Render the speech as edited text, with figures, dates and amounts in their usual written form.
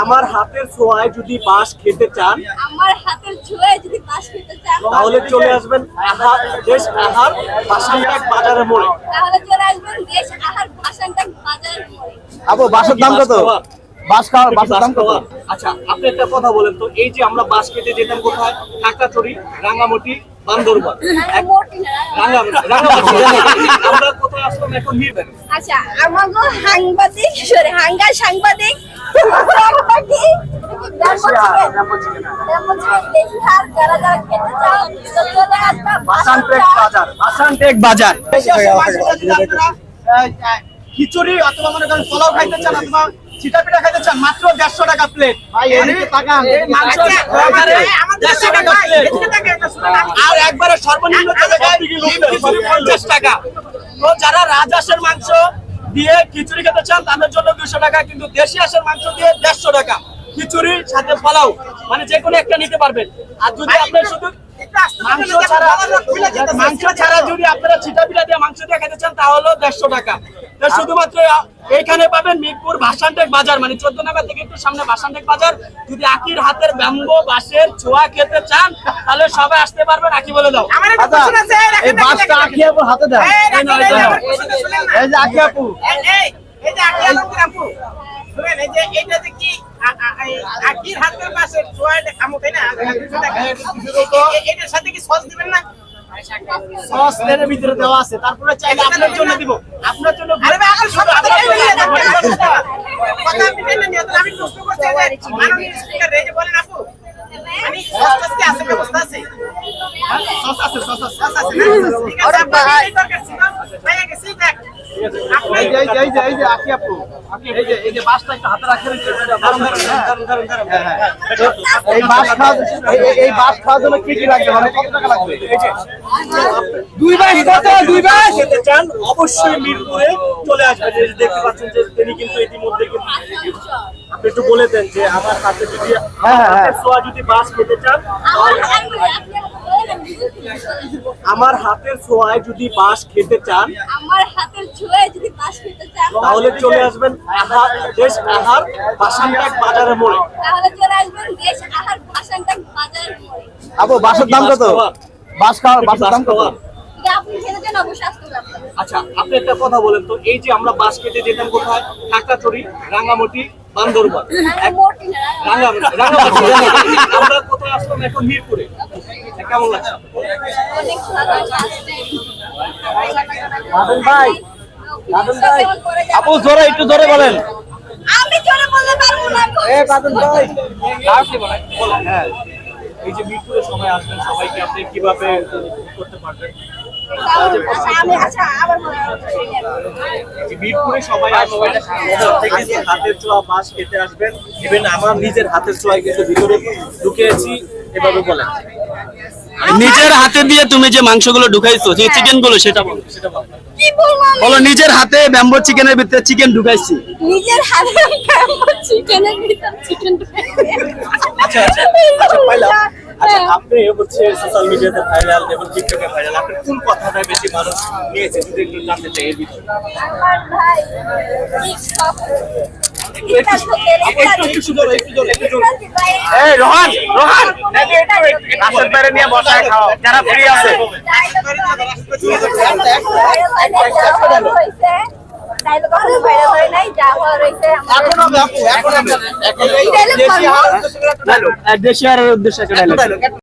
আমার হাতের ছোঁয়ায় যদি বাঁশ খেতে চান, আমার হাতের ছোঁয়ায় যদি বাঁশ খেতে চান, তাহলে চলে আসবেন দেশ আহার ভাসানটাক বাজারের মোড়ে। তাহলে চলে আসবেন দেশ আহার ভাসানটাক বাজারের মোড়ে। আপু বাসের দাম কত? বাঁশের দাম কত? আচ্ছা, আপনি একটা কথা বলেন তো, এই যে আমরা বাঁশ খেতে যেতাম কোথায়? খাগড়াছড়ি, রাঙ্গামাটি, বান্দরবান। আমরা কোথায় আসলাম এখন? মিরপুরে। আচ্ছা, আমাগো হাঙ্গার সাংবাদিক যারা যারা খেতে চাও চলে আসবা ভাসানটেক বাজার। ভাসানটেক বাজার। খিচুড়ি অথবা মনে করেন পোলাও খাইতে চান অথবা চিটা পিঠা খাইতে চান, মাত্র 150 টাকা প্লেট। ভাই এদিকে তাকান। মাংস সহকারে 150 টাকা প্লেট। আর একবারে সর্বনিম্ন জায়গায় 50 টাকা। তো যারা রাজহাঁসের মাংস দিয়ে খিচুড়ি খেতে চান তাদের জন্য 200 টাকা, কিন্তু দেশি হাঁসের মাংস দিয়ে 150 টাকা। খিচুড়ির সাথে পোলাও মানে যে কোনো একটা নিতে পারবেন। আর যদি আপনি শুধু মাংস ছাড়া যদি আপনারা চিটা পিঠা দিয়ে মাংস দিয়ে খেতে চান তাহলে 150 টাকা। শুধুমাত্র এইখানে পাবেন মিরপুর ভাসানটেক বাজার, মানে 14 নম্বর থেকে একটু সামনে ভাসানটেক বাজার। যদি আকির হাতের ব্যাম্বো বাঁশের ছোঁয়া খেতে চান তাহলে সবাই আসতে পারবেন। আকি বলে দাও। এই বাঁশটা আঁকি আপু হাতে দেন। এই যে আঁকি আপু, এই যে আকি আপু শুনেন, এই যে এটা যে কি আকির হাতের পাশে ছোঁয়াটা খামো তাই না? এটার সাথে কি সস দিবেন না? সস এর ভিতরে দেওয়া আছে, তারপরে চাইলে আপনার জন্য দিব। আপনার জন্য আরে ভাই আমার সব কথা আমি টেনে নিয়ে তো আমি প্রশ্ন করতে চাই মাননীয় স্পিকার রেজে বলেন আপু আমি সস কি আছে ব্যবস্থা আছে? সস আছে, সস আছে। ঠিক আছে আপনি এই দরকার ছিল ভাই আগে সিট দেখ এই যে আঁকি আপু, এই যে বাঁশটা একটু হাতে রাখেন। এই বাঁশ খাওয়ার জন্য কি কি লাগবে, মানে কত টাকা লাগবে? দুই বাঁশ কত? দুই বাঁশ খেতে চান অবশ্যই মিরপুরে চলে আসবেন। এই যে দেখতে পাচ্ছেন যে তিনি কিন্তু ইতিমধ্যে আপনি একটু বলে দেন যে আমার হাতে যদি হাতের ছোঁয়া যদি বাঁশ খেতে চান, আমার হাতের ছোঁয়ায় যদি বাঁশ খেতে চান, আমার হাতের ছোঁয়ায় যদি বাঁশ খেতে চান, তাহলে চলে আসবেন দেশ আহার ভাসানটাক বাজারের মোড়ে। তাহলে চলে আসবেন দেশ আহার ভাসানটাক বাজারের মোড়ে। আপু বাঁশের দাম কত? বাঁশের দাম কত? এটা আপনি খেতে চান অবশ্যই আসতে পারবেন। আচ্ছা, আপনি একটা কথা বলেন তো, এই যে আমরা বাঁশ খেতে যেতাম কোথায়? খাগড়াছড়ি, রাঙ্গামাটি, বান্দরবান। আমরা কোথায় আসলাম এখন? মিরপুরে। কেমন লাগছে? অনেক ভালো লাগছে। আপু জোরে, একটু জোরে বলেন। আমি জোরে বলতে পারবো না। হ্যাঁ, এই যে মিরপুরে সবাই আসবেন, সবাইকে আপনি কিভাবে করতে পারবেন? আচ্ছা আবার যে মিরপুরে সবাই আসবেন, হাতের ছোঁয়া বাঁশ খেতে আসবেন। ইভেন আমার নিজের হাতের ছোঁয়ায় কিন্তু ভিতরে ঢুকিয়েছি। এভাবে বলেন, নিজের হাতে দিয়ে তুমি যে মাংসগুলো ঢুকাইছো, যে চিকেন গুলো, সেটা বলো। কি বলবো আমি? বলো নিজের হাতে ব্যাম্বো চিকেনের ভিতরে চিকেন ঢুকাইছি। নিজের হাতে চিকেনের ভিতর চিকেন আচ্ছা পাইলাম। আচ্ছা, আপনি হচ্ছে সোশ্যাল মিডিয়াতে ভাইরাল এবং টিকটকে ভাইরাল, আপনি কোন কথাটা বেশি মানুষ নিয়েছে যদি একটু জানতে চাই এর ভিতরে? আমার ভাই টিকটক একটু জোরে, একটু জোরে। এই রোহান, রাশেদ বাইরে নিয়ে বসায় খাও যারা ফ্রি আছে। দেশি আর উদ্দেশ্যে একটা ডায়লগ।